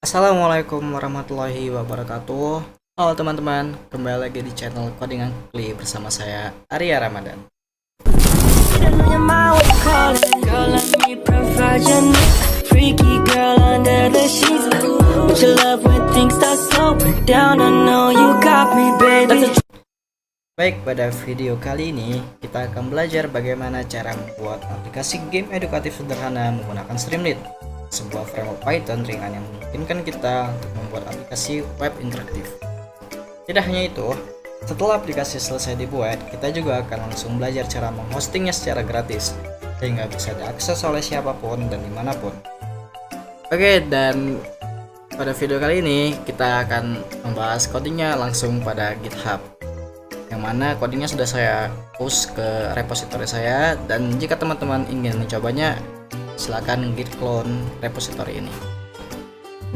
Assalamualaikum warahmatullahi wabarakatuh. Halo teman-teman, kembali lagi di channel Coding Kli bersama saya Arya Ramadan. Baik, pada video kali ini kita akan belajar bagaimana cara membuat aplikasi game edukatif sederhana menggunakan Streamlit, sebuah framework Python ringan yang memungkinkan kita untuk membuat aplikasi web interaktif. Tidak hanya itu, setelah aplikasi selesai dibuat, kita juga akan langsung belajar cara menghostingnya secara gratis, sehingga bisa diakses oleh siapapun dan dimanapun. Oke, dan pada video kali ini kita akan membahas codingnya langsung pada GitHub, yang mana codingnya sudah saya post ke repository saya, dan jika teman-teman ingin mencobanya silakan git clone repository ini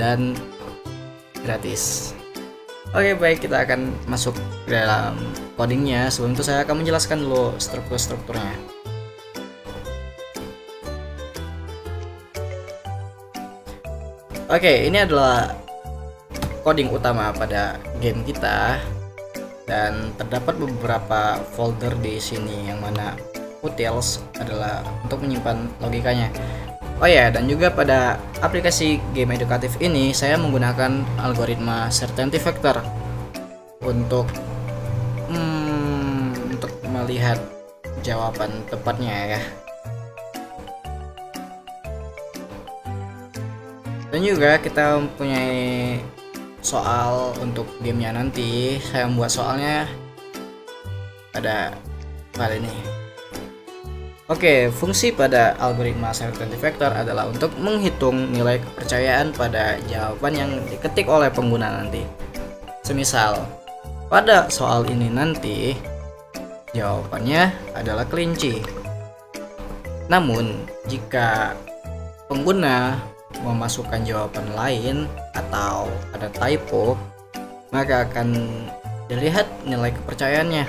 dan gratis. Oke, baik, kita akan masuk ke dalam codingnya. Sebelum itu saya akan menjelaskan dulu strukturnya. Oke, ini adalah coding utama pada game kita, dan terdapat beberapa folder di sini, yang mana utils adalah untuk menyimpan logikanya. Oh ya, dan juga pada aplikasi game edukatif ini saya menggunakan algoritma certainty factor untuk melihat jawaban tepatnya ya. Dan juga kita mempunyai soal untuk gamenya nanti. Saya membuat soalnya pada file ini. Oke, fungsi pada algoritma certainty factor adalah untuk menghitung nilai kepercayaan pada jawaban yang diketik oleh pengguna nanti. Semisal, pada soal ini nanti jawabannya adalah kelinci. Namun, jika pengguna memasukkan jawaban lain atau ada typo, maka akan dilihat nilai kepercayaannya.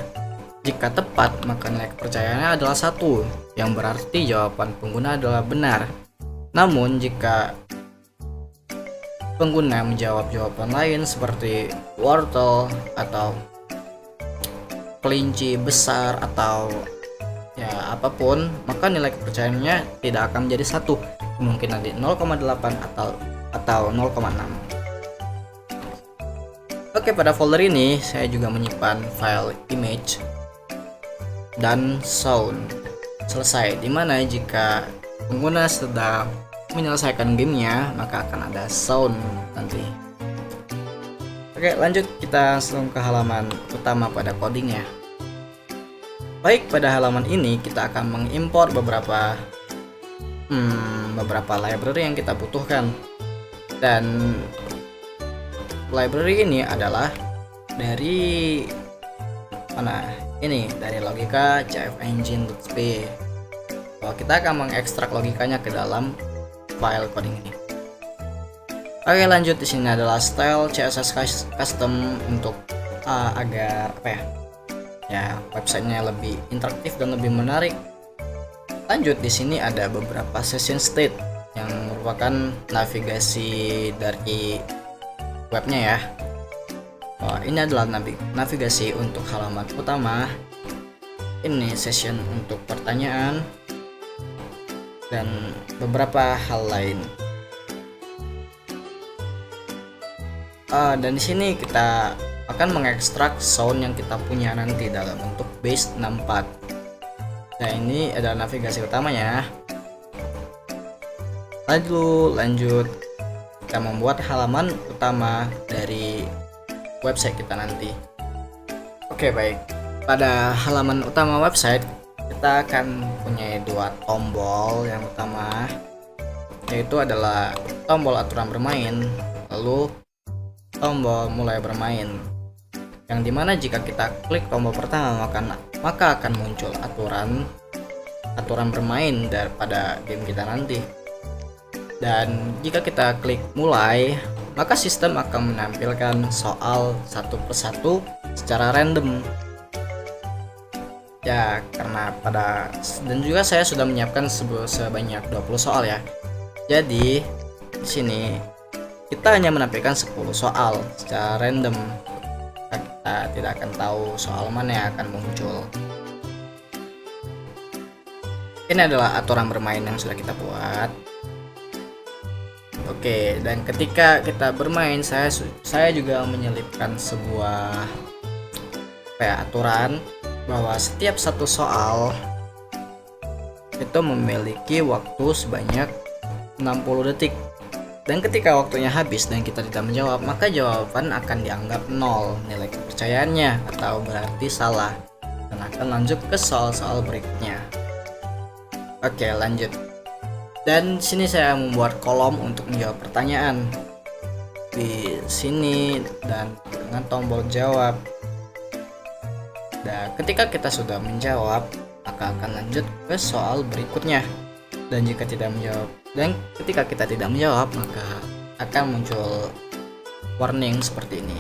Jika tepat, maka nilai kepercayaannya adalah 1, yang berarti jawaban pengguna adalah benar. Namun jika pengguna menjawab jawaban lain seperti wortel atau kelinci besar atau ya apapun, maka nilai kepercayaannya tidak akan menjadi 1, mungkin nanti 0,8 atau 0,6. Oke, pada folder ini saya juga menyimpan file image dan sound selesai, dimana jika pengguna sedang menyelesaikan gamenya maka akan ada sound nanti. Oke, lanjut, kita langsung ke halaman utama pada codingnya. Baik, pada halaman ini kita akan mengimpor beberapa library yang kita butuhkan, dan library ini adalah dari mana? Ini dari logika cfengine.py. Kita akan mengekstrak logikanya ke dalam file coding ini. Oke, lanjut, di sini adalah style CSS custom untuk agar websitenya lebih interaktif dan lebih menarik. Lanjut, di sini ada beberapa session state yang merupakan navigasi dari webnya ya. Ini adalah navigasi untuk halaman utama. Ini session untuk pertanyaan dan beberapa hal lain. Dan di sini kita akan mengekstrak sound yang kita punya nanti dalam bentuk base64. Nah, ini adalah navigasi utamanya. Lanjut, kita membuat halaman utama dari website kita nanti. Oke, baik. Pada halaman utama website kita akan punya 2 tombol. Yang utama yaitu adalah tombol aturan bermain, lalu tombol mulai bermain, yang dimana jika kita klik tombol pertama maka akan muncul aturan bermain daripada game kita nanti. Dan jika kita klik mulai, maka sistem akan menampilkan soal satu persatu secara random. Ya, karena dan juga saya sudah menyiapkan sebanyak 20 soal ya. Jadi di sini kita hanya menampilkan 10 soal secara random. Kita tidak akan tahu soal mana yang akan muncul. Ini adalah aturan bermain yang sudah kita buat. Oke, dan ketika kita bermain, saya juga menyelipkan sebuah aturan bahwa setiap satu soal itu memiliki waktu sebanyak 60 detik. Dan ketika waktunya habis dan kita tidak menjawab, maka jawaban akan dianggap 0 nilai kepercayaannya atau berarti salah, dan akan lanjut ke soal-soal berikutnya. Oke, lanjut. Dan sini saya membuat kolom untuk menjawab pertanyaan di sini dan dengan tombol jawab. Dan ketika kita sudah menjawab, maka akan lanjut ke soal berikutnya. Dan jika tidak menjawab, dan ketika kita tidak menjawab, maka akan muncul warning seperti ini.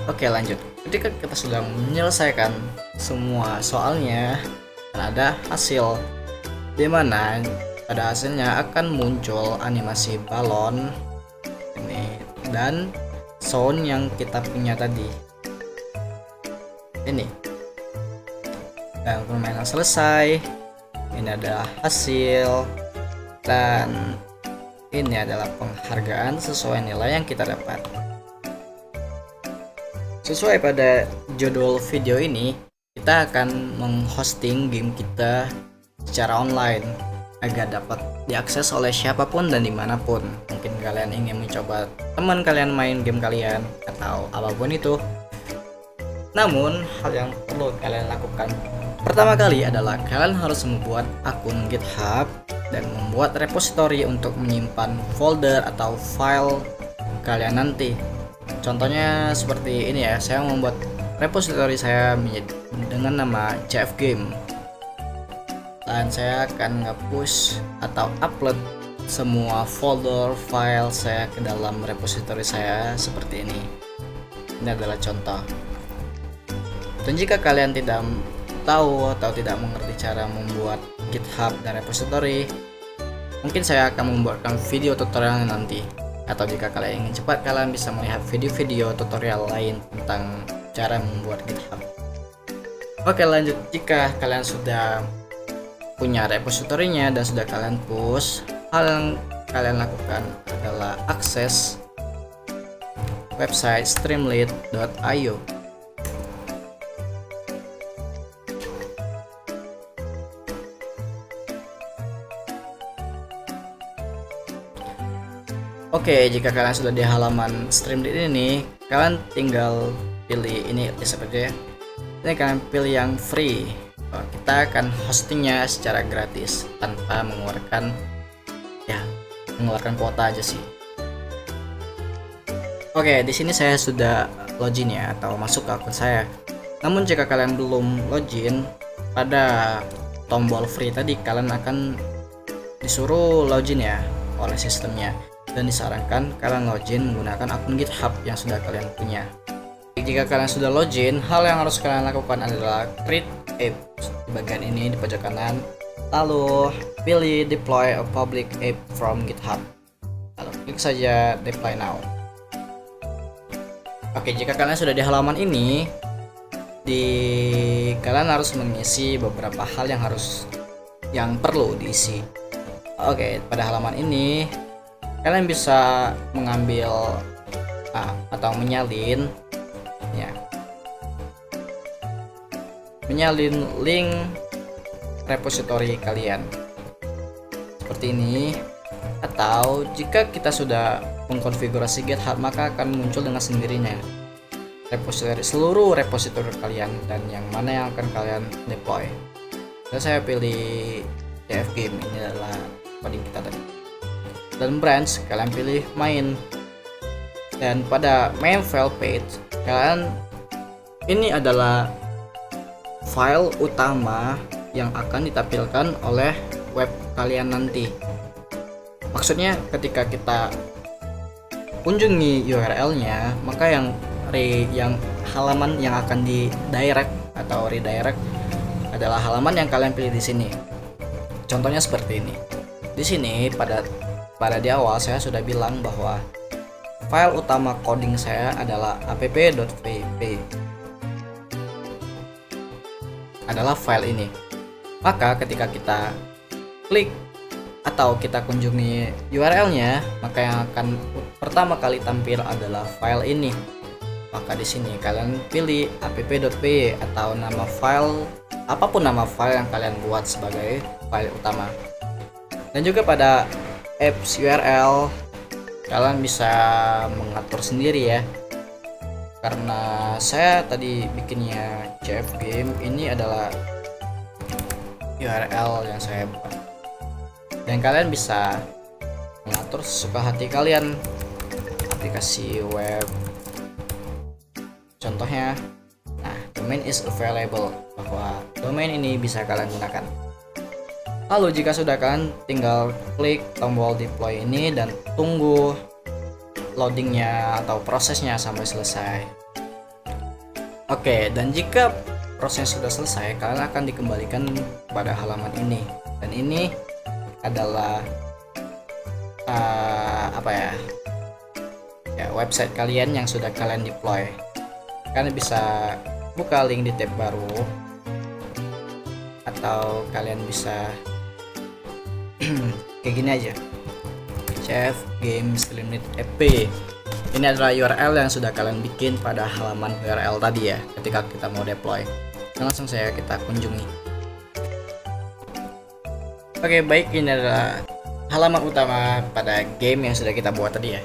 Oke, lanjut. Ketika kita sudah menyelesaikan semua soalnya, akan ada hasil, di mana pada hasilnya akan muncul animasi balon ini dan sound yang kita punya tadi. Ini. Dan permainan selesai. Ini adalah hasil, dan ini adalah penghargaan sesuai nilai yang kita dapat. Sesuai pada judul video ini, kita akan menghosting game kita secara online agar dapat diakses oleh siapapun dan dimanapun. Mungkin kalian ingin mencoba teman kalian main game kalian atau apapun itu. Namun hal yang perlu kalian lakukan pertama kali adalah kalian harus membuat akun GitHub dan membuat repository untuk menyimpan folder atau file kalian nanti. Contohnya seperti ini ya, saya membuat repository saya dengan nama CF Game. Dan saya akan nge-push atau upload semua folder file saya ke dalam repository saya seperti ini. Ini adalah contoh. Dan jika kalian tidak tahu atau tidak mengerti cara membuat GitHub dan repository, mungkin saya akan membuatkan video tutorial nanti. Atau jika kalian ingin cepat, kalian bisa melihat video-video tutorial lain tentang cara membuat GitHub. Oke, lanjut. Jika kalian sudah punya repositorinya dan sudah kalian push, hal yang kalian lakukan adalah akses website streamlit.io. Oke, jika kalian sudah di halaman Streamlit ini, kalian tinggal pilih ini seperti ya. Ini kalian pilih yang free. Kita akan hostingnya secara gratis tanpa mengeluarkan kuota aja sih. Oke, di sini saya sudah login ya atau masuk ke akun saya. Namun jika kalian belum login, pada tombol free tadi kalian akan disuruh login ya oleh sistemnya, dan disarankan kalian login menggunakan akun GitHub yang sudah kalian punya. Jika kalian sudah login, hal yang harus kalian lakukan adalah create app di bagian ini di pojok kanan, lalu pilih deploy a public app from GitHub, lalu klik saja deploy now. Oke, jika kalian sudah di halaman ini, kalian harus mengisi beberapa hal yang perlu diisi. Oke, pada halaman ini kalian bisa mengambil atau menyalin link repository kalian seperti ini, atau jika kita sudah mengkonfigurasi GitHub maka akan muncul dengan sendirinya seluruh repository kalian dan yang mana yang akan kalian deploy. Dan saya pilih CF Game, ini adalah coding kita tadi. Dan branch kalian pilih main, dan pada main file page ini adalah file utama yang akan ditampilkan oleh web kalian nanti. Maksudnya ketika kita kunjungi URL-nya, maka yang halaman yang akan di direct atau redirect adalah halaman yang kalian pilih di sini. Contohnya seperti ini. Di sini pada di awal saya sudah bilang bahwa file utama coding saya adalah app.vp, adalah file ini. Maka ketika kita klik atau kita kunjungi URL-nya, maka yang akan pertama kali tampil adalah file ini. Maka di sini kalian pilih app.py atau nama file, apapun nama file yang kalian buat sebagai file utama. Dan juga pada apps URL kalian bisa mengatur sendiri ya. Karena saya tadi bikinnya CF Game, ini adalah URL yang saya buat. Dan kalian bisa mengatur sesuka hati kalian aplikasi web. Contohnya, nah, domain is available, bahwa domain ini bisa kalian gunakan. Lalu jika sudah, kalian tinggal klik tombol deploy ini dan tunggu loadingnya atau prosesnya sampai selesai. Oke, dan jika proses sudah selesai, kalian akan dikembalikan pada halaman ini. Dan ini adalah website kalian yang sudah kalian deploy. Kalian bisa buka link di tab baru, atau kalian bisa kayak gini aja, CF Game Streamlit app. Ini adalah URL yang sudah kalian bikin pada halaman URL tadi ya, ketika kita mau deploy. Dan langsung saya kita kunjungi. Oke, baik, ini adalah halaman utama pada game yang sudah kita buat tadi ya.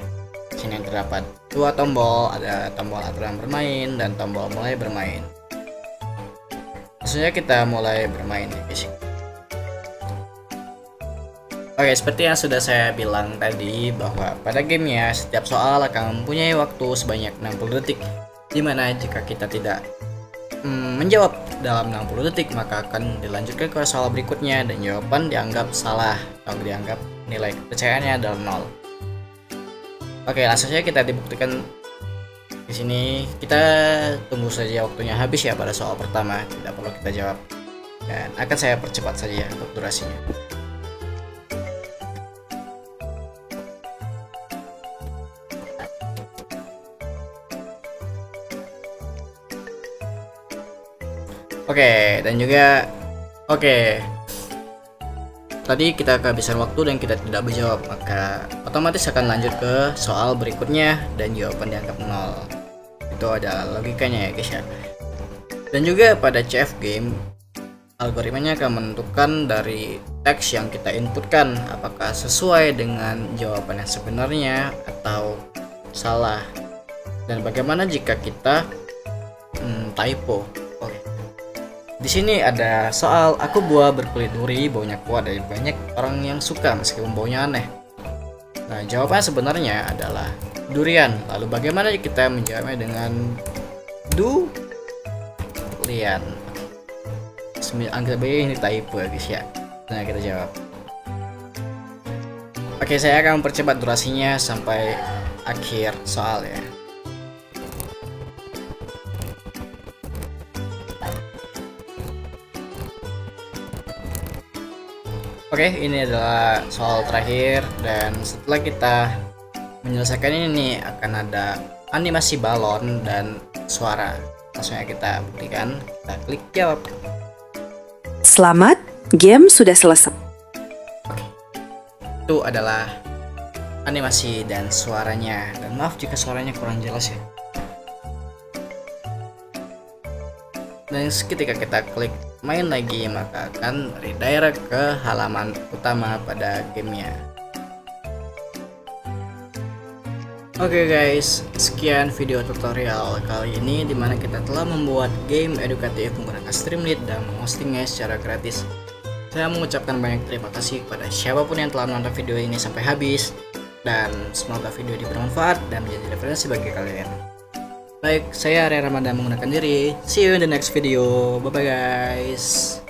Sini terdapat dua tombol, ada tombol aturan bermain dan tombol mulai bermain. Maksudnya kita mulai bermain ya guys. Oke, seperti yang sudah saya bilang tadi, bahwa pada gamenya setiap soal akan mempunyai waktu sebanyak 60 detik, dimana jika kita tidak menjawab dalam 60 detik maka akan dilanjutkan ke soal berikutnya dan jawaban dianggap salah atau dianggap nilai kepercayaannya adalah 0. Oke, langsung saja kita dibuktikan di sini. Kita tunggu saja waktunya habis ya pada soal pertama, tidak perlu kita jawab. Dan akan saya percepat saja untuk durasinya. Oke, dan juga tadi kita kehabisan waktu dan kita tidak menjawab, maka otomatis akan lanjut ke soal berikutnya dan jawaban dianggap 0. Itu adalah logikanya ya guys ya. Dan juga pada CF Game, algoritmanya akan menentukan dari teks yang kita inputkan apakah sesuai dengan jawaban yang sebenarnya atau salah. Dan bagaimana jika kita typo. Di sini ada soal, aku buah berkulit duri, baunya kuat dan banyak orang yang suka meskipun baunya aneh. Nah, jawabannya sebenarnya adalah durian. Lalu bagaimana kita menjawabnya dengan durian? Anggap aja ini typo ya guys ya. Nah, kita jawab. Oke, saya akan mempercepat durasinya sampai akhir soal ya. Oke, ini adalah soal terakhir, dan setelah kita menyelesaikan ini nih, akan ada animasi balon dan suara. Langsung ya kita buktikan. Kita klik jawab. Selamat, game sudah selesai. Oke, itu adalah animasi dan suaranya. Dan maaf jika suaranya kurang jelas ya. Dan ketika kita klik main lagi, maka akan redirect ke halaman utama pada gamenya. Oke guys, sekian video tutorial kali ini dimana kita telah membuat game edukatif menggunakan Streamlit dan menghostingnya secara gratis. Saya mengucapkan banyak terima kasih kepada siapapun yang telah menonton video ini sampai habis, dan semoga video ini bermanfaat dan menjadi referensi bagi kalian. Baik, saya Arya Ramadan menggunakan diri. See you in the next video. Bye bye guys.